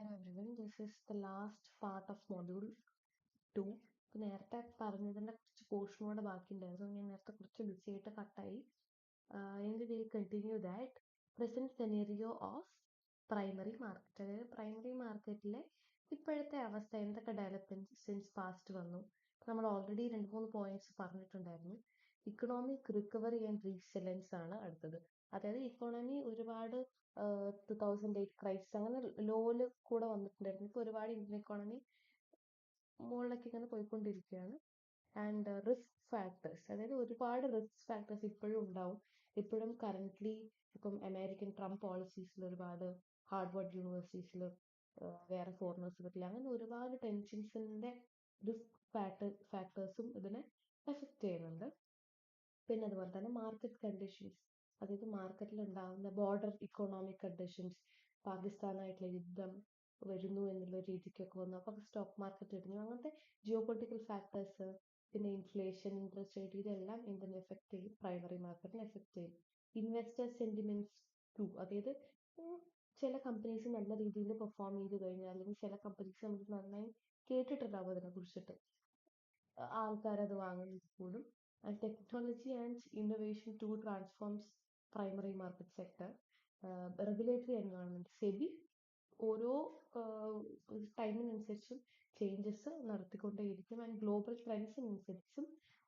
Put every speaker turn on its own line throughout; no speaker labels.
Hello everyone, this is the last part of module 2. ഇപ്പോൾ നേരത്തെ പറഞ്ഞതിൻ്റെ കുറച്ച് പോർഷനോടെ ബാക്കിയുണ്ടായിരുന്നു. ഞാൻ നേരത്തെ കുറച്ച് ബിസി ആയിട്ട് കട്ടായി. എങ്കിൽ will continue that present scenario of primary market. അതായത് പ്രൈമറി മാർക്കറ്റിലെ ഇപ്പോഴത്തെ അവസ്ഥ എന്തൊക്കെ ഡെവലപ്മെന്റ് സിൻസ് പാസ്റ്റ് വന്നു. നമ്മൾ ഓൾറെഡി 2-3 പോയിന്റ്സ് പറഞ്ഞിട്ടുണ്ടായിരുന്നു. ഇക്കണോമിക് റിക്കവറി ആൻഡ് റീസെലൻസ് ആണ് അടുത്തത്. അതായത് ഇക്കോണമി ഒരുപാട് 2008 ക്രൈസിസ് അങ്ങനെ ലോയില് കൂടെ വന്നിട്ടുണ്ടായിരുന്നു. ഇപ്പോൾ ഒരുപാട് ഇന്ത്യൻ ഇക്കോണമി മുകളിലേക്ക് ഇങ്ങനെ പോയിക്കൊണ്ടിരിക്കുകയാണ്. ആൻഡ് റിസ്ക് ഫാക്ടേഴ്സ്, അതായത് ഒരുപാട് റിസ്ക് ഫാക്ടേഴ്സ് ഇപ്പോഴും ഉണ്ടാവും. ഇപ്പോഴും കറന്റ്ലി ഇപ്പം അമേരിക്കൻ ട്രംപ് പോളിസീസിൽ ഒരുപാട് ഹാർഡ്വേർഡ് യൂണിവേഴ്സിറ്റീസിൽ വേറെ ഫോറിനേഴ്സ് പറ്റില്ല, അങ്ങനെ ഒരുപാട് ടെൻഷൻസിന്റെ റിസ്ക് ഫാക്ടേഴ്സും ഇതിനെ എഫക്റ്റ് ചെയ്യുന്നുണ്ട്. പിന്നെ അതുപോലെ തന്നെ മാർക്കറ്റ് കണ്ടീഷൻസ്, അതായത് മാർക്കറ്റിൽ ഉണ്ടാകുന്ന ബോർഡർ ഇക്കോണോമിക് കണ്ടീഷൻസ്, പാകിസ്ഥാനായിട്ടുള്ള യുദ്ധം വരുന്നു എന്നുള്ള രീതിക്കൊക്കെ വന്നു, അപ്പോൾ സ്റ്റോക്ക് മാർക്കറ്റ് ഇടിഞ്ഞു. അങ്ങനത്തെ ജിയോ പൊളിറ്റിക്കൽ ഫാക്ടേഴ്സ്, പിന്നെ ഇൻഫ്ലേഷൻ, ഇൻട്രസ്റ്റ് റേറ്റ്, ഇതെല്ലാം എന്തിനെ എഫക്ട് ചെയ്യും? പ്രൈമറി മാർക്കറ്റിനെ എഫക്ട് ചെയ്യും. ഇൻവെസ്റ്റർ സെന്റിമെന്റ്സ് ടു, അതായത് ചില കമ്പനീസ് നല്ല രീതിയിൽ പെർഫോം ചെയ്ത് കഴിഞ്ഞാൽ, അല്ലെങ്കിൽ ചില കമ്പനീസ് നമുക്ക് നന്നായി കേട്ടിട്ടുണ്ടാവും അതിനെ കുറിച്ചിട്ട്, ആൾക്കാരത് വാങ്ങുന്നത് കൂടും. And technology and innovation too transforms primary market sector. Regulatory environment, SEBI ഓരോ ടൈമിനനുസരിച്ചും ചേഞ്ചസ് നടത്തിക്കൊണ്ടേയിരിക്കും. ആൻഡ് ഗ്ലോബൽ ട്രെൻഡ്സിനനുസരിച്ചും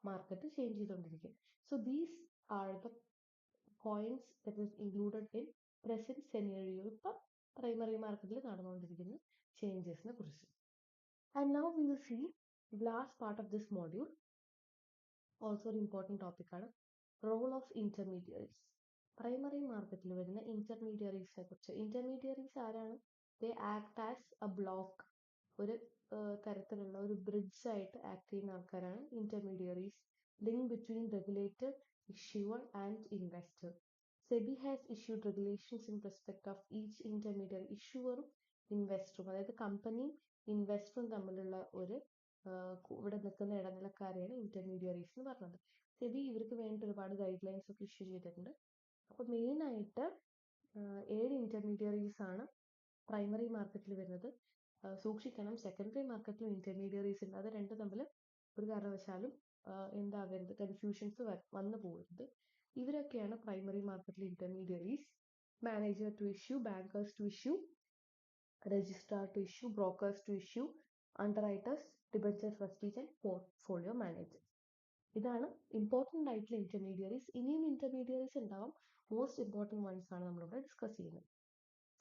മാർക്കറ്റ് ചേഞ്ച് ചെയ്തുകൊണ്ടിരിക്കും. So these are the points that is included in present scenario, ഇപ്പം പ്രൈമറി മാർക്കറ്റിൽ നടന്നുകൊണ്ടിരിക്കുന്ന ചേഞ്ചസിനെ കുറിച്ച്. And now we will see last part of this module. Also ഒരു ഇമ്പോർട്ടൻറ്റ് ടോപ്പിക്കാണ് റോൾ ഓഫ് ഇന്റർമീഡിയറീസ്. പ്രൈമറി മാർക്കറ്റിൽ വരുന്ന ഇന്റർമീഡിയറീസിനെ കുറിച്ച്. ഇന്റർമീഡിയറീസ് ആരാണ്? They act as a block, ഒരു തരത്തിലുള്ള ഒരു ബ്രിഡ്ജ് ആയിട്ട് ആക്ട് ചെയ്യുന്ന ആൾക്കാരാണ് intermediaries. Link between regulator, issuer and investor. SEBI has issued regulations in respect of each intermediary. ഇഷ്യൂവറും ഇൻവെസ്റ്ററും, അതായത് കമ്പനി ഇൻവെസ്റ്ററും തമ്മിലുള്ള ഒരു ഇവിടെ നിൽക്കുന്ന ഇടനിലക്കാരെയാണ് ഇന്റർമീഡിയറീസ് എന്ന് പറഞ്ഞത്. സെബി ഇവർക്ക് വേണ്ടി ഒരുപാട് ഗൈഡ് ലൈൻസ് ഒക്കെ ഇഷ്യൂ ചെയ്തിട്ടുണ്ട്. അപ്പോൾ മെയിൻ ആയിട്ട് 7 ഇന്റർമീഡിയറീസ് ആണ് പ്രൈമറി മാർക്കറ്റിൽ വരുന്നത്. സൂക്ഷിക്കണം, സെക്കൻഡറി മാർക്കറ്റിലും ഇന്റർമീഡിയറീസ് ഉണ്ട്. അത് രണ്ടും തമ്മിൽ ഒരു കാരണവശാലും എന്താവരുത്, കൺഫ്യൂഷൻസ് വന്നു പോകരുത്. ഇവരൊക്കെയാണ് പ്രൈമറി മാർക്കറ്റിൽ intermediaries. Manager to issue, bankers to issue, registrar to issue, brokers to issue, underwriters, debenture trustees and portfolio managers. ഇതാണ് ഇമ്പോർട്ടൻ്റ് ആയിട്ടുള്ള ഇന്റർമീഡിയറീസ്. ഇനിയും ഇന്റർമീഡിയറീസ് ഉണ്ടാവാം. മോസ്റ്റ് ഇമ്പോർട്ടൻറ്റ് വൺസ് ആണ് നമ്മളിവിടെ ഡിസ്കസ് ചെയ്യുന്നത്.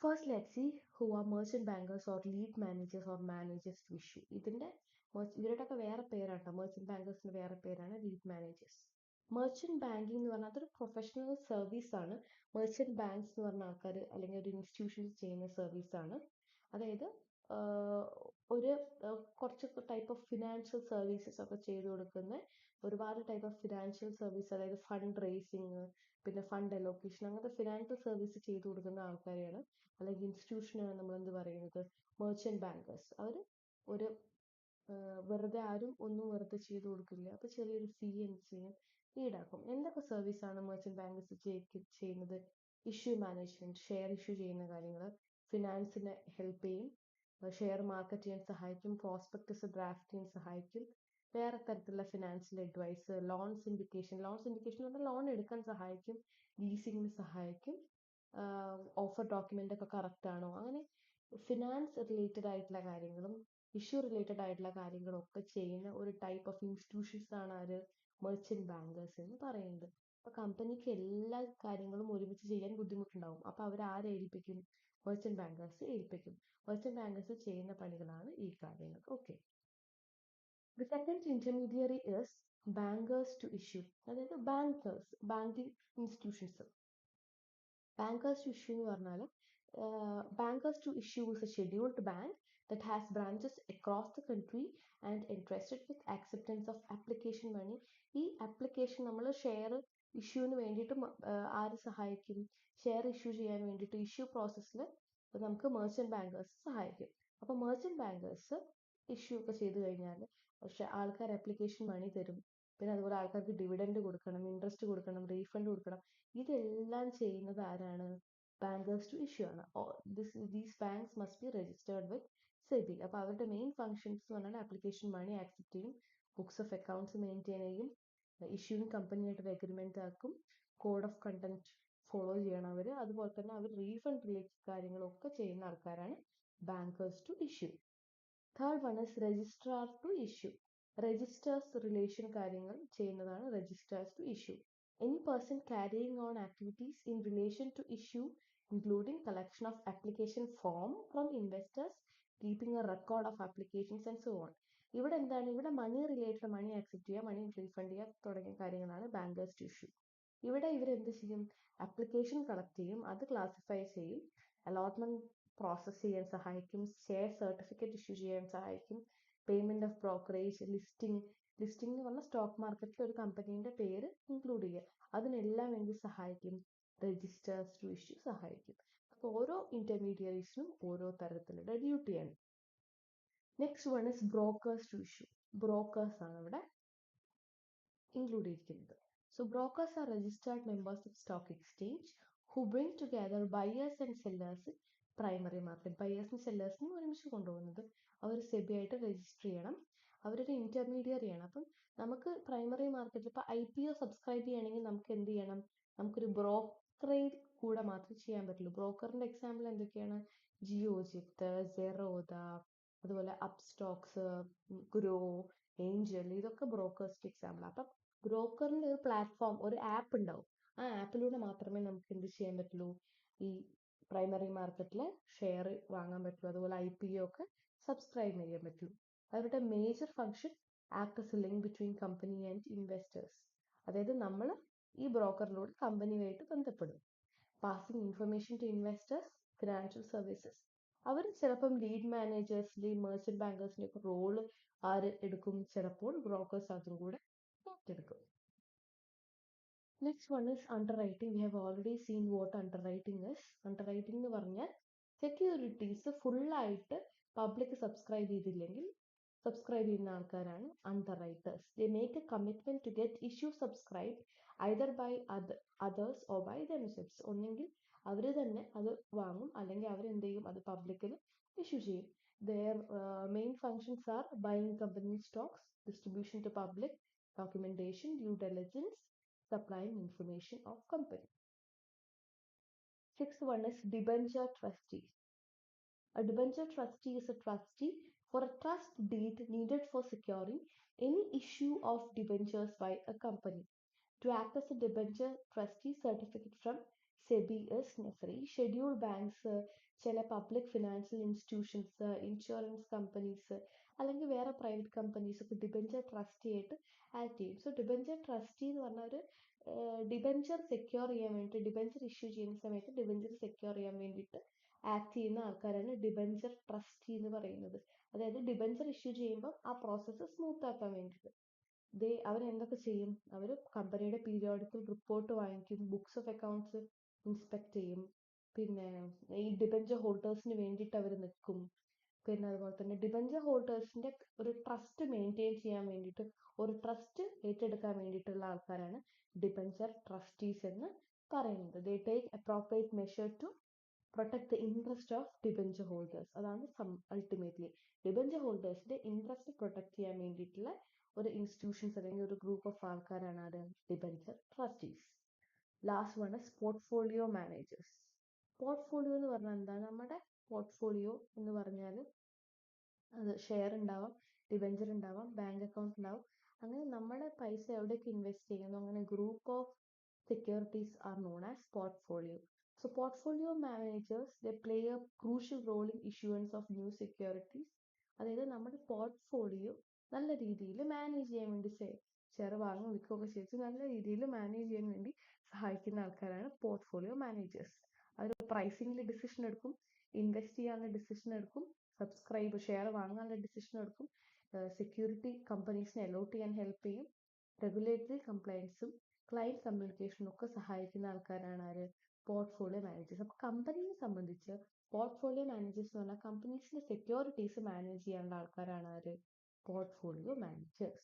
First let's see who are merchant bankers or lead managers or managers to issue. ഇവരുടെയൊക്കെ വേറെ പേരാട്ടോ. Merchant ബാങ്കേഴ്സിന്റെ വേറെ പേരാണ് ലീഡ് മാനേജേഴ്സ്. മെർച്ചന്റ് ബാങ്കിങ് എന്ന് പറഞ്ഞാൽ അതൊരു പ്രൊഫഷണൽ സർവീസ് ആണ്. മെർച്ചന്റ് ബാങ്ക്സ് എന്ന് പറഞ്ഞ ആൾക്കാർ അല്ലെങ്കിൽ ഒരു ഇൻസ്റ്റിറ്റ്യൂഷൻസ് ചെയ്യുന്ന സർവീസ് ആണ്. അതായത് ഒരു കുറച്ച് ടൈപ്പ് ഓഫ് ഫിനാൻഷ്യൽ സർവീസസ് ഒക്കെ ചെയ്തു കൊടുക്കുന്ന ഒരുപാട് ടൈപ്പ് ഓഫ് ഫിനാൻഷ്യൽ സർവീസ്, അതായത് ഫണ്ട് റേസിങ്, പിന്നെ ഫണ്ട് അലോക്കേഷൻ, അങ്ങനത്തെ ഫിനാൻഷ്യൽ സർവീസ് ചെയ്തു കൊടുക്കുന്ന ആൾക്കാരെയാണ് അല്ലെങ്കിൽ ഇൻസ്റ്റിറ്റ്യൂഷനാണ് നമ്മൾ എന്ത് പറയുന്നത്, മെർച്ചന്റ് ബാങ്കേഴ്സ്. അവർ ഒരു വെറുതെ ആരും ഒന്നും വെറുതെ ചെയ്തു കൊടുക്കില്ല. അപ്പോൾ ചെറിയൊരു ഫീ ഈടാക്കും. എന്തൊക്കെ സർവീസാണ് മെർച്ചന്റ് ബാങ്കേഴ്സ് ചെയ്യുന്നത്? ഇഷ്യൂ മാനേജ്മെന്റ്, ഷെയർ ഇഷ്യൂ ചെയ്യുന്ന കാര്യങ്ങൾ, ഫിനാൻസിനെ ഹെൽപ്പ് ചെയ്യും, ഷെയർ മാർക്കറ്റ് ചെയ്യാൻ സഹായിക്കും, പ്രോസ്പെക്ടസ് ഡ്രാഫ്റ്റ് ചെയ്യാൻ സഹായിക്കും, വേറെ തരത്തിലുള്ള ഫിനാൻഷ്യൽ അഡ്വൈസ്, ലോൺ സിൻഡിക്കേഷൻ എന്ന് പറഞ്ഞാൽ ലോൺ എടുക്കാൻ സഹായിക്കും, ലീസിങ്ങിന് സഹായിക്കും, ഓഫർ ഡോക്യുമെന്റ് ഒക്കെ കറക്റ്റ് ആണോ, അങ്ങനെ ഫിനാൻസ് റിലേറ്റഡ് ആയിട്ടുള്ള കാര്യങ്ങളും ഇഷ്യൂ റിലേറ്റഡ് ആയിട്ടുള്ള കാര്യങ്ങളും ഒക്കെ ചെയ്യുന്ന ഒരു ടൈപ്പ് ഓഫ് ഇൻസ്റ്റിറ്റ്യൂഷൻസ് ആണ് ആര്? മെർച്ചന്റ് ബാങ്കേഴ്സ് എന്ന് പറയുന്നത്. അപ്പൊ കമ്പനിക്ക് എല്ലാ കാര്യങ്ങളും ഒരുമിച്ച് ചെയ്യാൻ ബുദ്ധിമുട്ടുണ്ടാവും. അപ്പൊ അവർ ആരെ ഏൽപ്പിക്കും? മെർച്ചന്റ് ബാങ്കേഴ്സ് ഏൽപ്പിക്കും. മെർച്ചന്റ് ബാങ്കേഴ്സ് ചെയ്യുന്ന പണികളാണ് ഈ കാര്യങ്ങൾ. Okay. The second intermediary is bankers to issue. അതായത് banking institutions. Bankers to issue എന്ന് പറഞ്ഞാൽ bankers to issue is a scheduled bank that has branches across the country and entrusted with acceptance of application money. ഈ application നമ്മൾ share ഇഷ്യൂവിന് വേണ്ടിയിട്ട് ആര് സഹായിക്കും? Share issue ചെയ്യാൻ വേണ്ടിയിട്ട് ഇഷ്യൂ പ്രോസസ്സിൽ നമുക്ക് മെർച്ചന്റ് ബാങ്കേഴ്സ് സഹായിക്കും. അപ്പോൾ മെർച്ചന്റ് ബാങ്കേഴ്സ് ഇഷ്യൂ ഒക്കെ ചെയ്ത് കഴിഞ്ഞാൽ പക്ഷെ ആൾക്കാർ ആപ്ലിക്കേഷൻ മണി തരും. പിന്നെ അതുപോലെ ആൾക്കാർക്ക് ഡിവിഡൻഡ് കൊടുക്കണം, ഇൻട്രസ്റ്റ് കൊടുക്കണം, റീഫണ്ട് കൊടുക്കണം. ഇതെല്ലാം ചെയ്യുന്നത് ആരാണ്? ബാങ്കേഴ്സ് ടു ഇഷ്യൂ ആണ്. These banks must be registered വിത്ത് സെബി. അപ്പോൾ അവരുടെ മെയിൻ ഫങ്ഷൻസ് എന്ന് പറഞ്ഞാൽ ആപ്ലിക്കേഷൻ മണി ആക്സെപ്റ്റ് ചെയ്യും, ബുക്സ് ഓഫ് അക്കൗണ്ട്സ് മെയിൻറ്റെയിൻ ചെയ്യും, ഇഷ്യൂയിങ് കമ്പനിയായിട്ട് എഗ്രിമെന്റ് ആക്കും, കോഡ് ഓഫ് കണ്ടക്ട് ഫോളോ ചെയ്യണം അവർ. അതുപോലെ തന്നെ അവർ റീഫണ്ട് റിലേറ്റഡ് കാര്യങ്ങളൊക്കെ ചെയ്യുന്ന ആൾക്കാരാണ് bankers to issue. Third one is registrar to issue. Registers relation കാര്യങ്ങൾ ചെയ്യുന്നതാണ് registrars to issue. Any person carrying on activities in relation to issue, including collection of application form from investors, keeping a record of applications and so on. ഇവിടെ എന്താണ്, ഇവിടെ മണി related, മണി accept ചെയ്യുക, മണി refund ചെയ്യുക തുടങ്ങിയ കാര്യങ്ങളാണ് bankers to issue. ഇവിടെ ഇവർ എന്ത് ചെയ്യും, ആപ്ലിക്കേഷൻ കളക്ട് ചെയ്യും, അത് ക്ലാസിഫൈ ചെയ്യും, അലോട്ട്മെന്റ് പ്രോസസ് ചെയ്യാൻ സഹായിക്കും, ഷെയർ സർട്ടിഫിക്കറ്റ് ഇഷ്യൂ ചെയ്യാൻ സഹായിക്കും, പേയ്മെന്റ് ഓഫ് ബ്രോക്കറേജ്, ലിസ്റ്റിംഗ് എന്ന് പറഞ്ഞാൽ സ്റ്റോക്ക് മാർക്കറ്റിൽ ഒരു കമ്പനീന്റെ പേര് ഇൻക്ലൂഡ് ചെയ്യുക, അതിനെല്ലാം എന്ത് സഹായിക്കും, രജിസ്റ്റേഴ്സ് ടു ഇഷ്യൂ സഹായിക്കും. അപ്പോൾ ഓരോ ഇന്റർമീഡിയറീസിനും ഓരോ തരത്തിലുള്ള ഡ്യൂട്ടിയാണ്. Next one is brokers to issue. Brokers ആണ് ഇവിടെ ഇൻക്ലൂഡ് ചെയ്തിരിക്കുന്നത്. So brokers are registered members of stock exchange who bring together buyers and sellers in primary market. ബയേഴ്സും സെല്ലേഴ്സിനും ഒരുമിച്ച് കൊണ്ടുപോകുന്നത്. അവർ സെബി ആയിട്ട് രജിസ്റ്റർ ചെയ്യണം, അവരൊരു ഇന്റർമീഡിയറി ആണ്. അപ്പം നമുക്ക് പ്രൈമറി മാർക്കറ്റിൽ ഇപ്പോൾ IPO സബ്സ്ക്രൈബ് ചെയ്യണമെങ്കിൽ നമുക്ക് എന്ത് ചെയ്യണം, നമുക്കൊരു ബ്രോക്കറേജ് കൂടെ മാത്രമേ ചെയ്യാൻ പറ്റുള്ളൂ. ബ്രോക്കറിന്റെ എക്സാമ്പിൾ എന്തൊക്കെയാണ്, ജിയോജിത്ത്, സെറോദ, അതുപോലെ അപ്സ്റ്റോക്സ്, ഗ്രോ, ഏഞ്ചൽ, ഇതൊക്കെ ബ്രോക്കേഴ്സിന്റെ എക്സാമ്പിൾ. അപ്പം ബ്രോക്കറിന്റെ ഒരു പ്ലാറ്റ്ഫോം, ഒരു ആപ്പ് ഉണ്ടാവും, ആ ആപ്പിലൂടെ മാത്രമേ നമുക്ക് എന്ത് ചെയ്യാൻ പറ്റുള്ളൂ, ഈ പ്രൈമറി മാർക്കറ്റിൽ ഷെയർ വാങ്ങാൻ പറ്റുള്ളൂ, അതുപോലെ IPO ഒക്കെ സബ്സ്ക്രൈബ് ചെയ്യാൻ പറ്റുള്ളൂ. അവരുടെ major function act as a link between company and investors. അതായത് നമ്മൾ ഈ ബ്രോക്കറിലൂടെ കമ്പനിയുമായിട്ട് ബന്ധപ്പെടും. Passing information to investors, financial services. അവർ ചിലപ്പം ലീഡ് മാനേജേഴ്സിന്റെയും മെർച്ചന്റ് ബാങ്കേഴ്സിന്റെ ഒക്കെ റോള് ആര് എടുക്കും, ചിലപ്പോൾ ബ്രോക്കേഴ്സ് അതും കൂടെ ഏറ്റെടുക്കും. Next one is underwriting. We have already seen what underwriting is. Underwriting എന്ന് പറഞ്ഞാൽ സെക്യൂരിറ്റീസ് ഫുള്ളായിട്ട് പബ്ലിക് സബ്സ്ക്രൈബ് ചെയ്തില്ലെങ്കിൽ സബ്സ്ക്രൈബ് ചെയ്യുന്ന ആൾക്കാരാണ് underwriters. They make a commitment to get issue subscribe either by others or by themselves. ഒന്നെങ്കിൽ അവർ തന്നെ അത് വാങ്ങും, അല്ലെങ്കിൽ അവരെന്ത് ചെയ്യും, അത് പബ്ലിക്കിൽ ഇഷ്യൂ ചെയ്യും. Their main functions are buying company stocks, distribution to public, documentation, due diligence, supplying information of company. Sixth one is debenture trustee. A debenture trustee is a trustee for a trust deed needed for securing any issue of debentures by a company. To act as a debenture trustee, certificate from SEBI is necessary. Scheduled banks, ചില public financial institutions, insurance companies, അല്ലെങ്കിൽ വേറെ private companies ഒക്കെ debenture trustee ആയിട്ട് act ചെയ്യും. So debenture trustee എന്ന് പറഞ്ഞ ഒരു debenture secure ചെയ്യാൻ വേണ്ടിയിട്ട്, ഡിബെഞ്ചർ ഇഷ്യൂ ചെയ്യുന്ന സമയത്ത് ഡിബെഞ്ചർ സെക്യൂർ ചെയ്യാൻ വേണ്ടിയിട്ട് ആക്ട് ചെയ്യുന്ന ആൾക്കാരാണ് ഡിബെഞ്ചർ ട്രസ്റ്റി എന്ന് പറയുന്നത്. അതായത് ഡിബെഞ്ചർ ഇഷ്യൂ ചെയ്യുമ്പോൾ ആ പ്രോസസ്സ് സ്മൂത്ത് ആക്കാൻ വേണ്ടിയിട്ട് അവരെന്തൊക്കെ ചെയ്യും, അവർ കമ്പനിയുടെ പീരിയോഡിക്കൽ റിപ്പോർട്ട് വാങ്ങിക്കും, ബുക്സ് ഓഫ് അക്കൗണ്ട്സ് ഇൻസ്പെക്ട് ചെയ്യും, പിന്നെ ഈ ഡിബെഞ്ചർ ഹോൾഡേഴ്സിന് വേണ്ടിയിട്ട് അവർ നിൽക്കും. പിന്നെ അതുപോലെ തന്നെ ഡിബെഞ്ചർ ഹോൾഡേഴ്സിന്റെ ഒരു ട്രസ്റ്റ് മെയിൻറ്റെയിൻ ചെയ്യാൻ വേണ്ടിയിട്ട്, ഒരു ട്രസ്റ്റ് ഏറ്റെടുക്കാൻ വേണ്ടിയിട്ടുള്ള ആൾക്കാരാണ് ഡിബെഞ്ചർ ട്രസ്റ്റീസ് എന്ന് പറയുന്നത്. They take appropriate measure to protect the interest of debenture holders. അതാണ് അൾട്ടിമേറ്റ്ലി ഡിബെഞ്ചർ ഹോൾഡേഴ്സിന്റെ ഇൻട്രസ്റ്റ് പ്രൊട്ടക്ട് ചെയ്യാൻ വേണ്ടിയിട്ടുള്ള ഒരു ഇൻസ്റ്റിറ്റ്യൂഷൻസ് അല്ലെങ്കിൽ ഒരു ഗ്രൂപ്പ് ഓഫ് ആൾക്കാരാണ് അത് debenture trustees. Last one is portfolio managers. Portfolio എന്ന് പറഞ്ഞാൽ എന്താണ്, നമ്മുടെ പോർട്ട്ഫോളിയോ എന്ന് പറഞ്ഞാൽ അത് ഷെയർ ഉണ്ടാവാം, ഡിബെഞ്ചർ ഉണ്ടാവാം, ബാങ്ക് അക്കൗണ്ട് ഉണ്ടാവും. അങ്ങനെ നമ്മുടെ പൈസ എവിടേക്ക് ഇൻവെസ്റ്റ് ചെയ്യുന്നു, അങ്ങനെ group of securities are known as portfolio. So portfolio managers, they play a crucial role in issuance of new securities. അതായത് നമ്മുടെ പോർട്ട്ഫോളിയോ നല്ല രീതിയിൽ മാനേജ് ചെയ്യാൻ വേണ്ടി, ഷെയർ വാങ്ങും വിൽക്കുകയൊക്കെ ചെയ്ത് നല്ല രീതിയിൽ മാനേജ് ചെയ്യാൻ വേണ്ടി സഹായിക്കുന്ന ആൾക്കാരാണ് പോർട്ട്ഫോളിയോ മാനേജേഴ്സ്. അവർ പ്രൈസിംഗിൽ ഡിസിഷൻ എടുക്കും, ഇൻവെസ്റ്റ് ചെയ്യാനുള്ള ഡിസിഷൻ എടുക്കും, സബ്സ്ക്രൈബ് ഷെയർ വാങ്ങാനുള്ള ഡിസിഷൻ എടുക്കും, സെക്യൂരിറ്റി കമ്പനീസിനെ അലോട്ട് ചെയ്യാൻ ഹെൽപ്പ് ചെയ്യും, റെഗുലേറ്ററി കംപ്ലയൻസും ക്ലയന്റ് കമ്മ്യൂണിക്കേഷനും ഒക്കെ സഹായിക്കുന്ന ആൾക്കാരാണ് ആര്, പോർട്ട്ഫോളിയോ മാനേജേഴ്സ്. അപ്പൊ കമ്പനിയെ സംബന്ധിച്ച് പോർട്ട്ഫോളിയോ മാനേജേഴ്സ് എന്ന് പറഞ്ഞാൽ കമ്പനീസിന്റെ സെക്യൂരിറ്റീസ് മാനേജ് ചെയ്യാനുള്ള ആൾക്കാരാണ് ആര്, portfolio managers.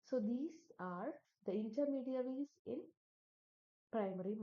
So these are the intermediaries in primary market.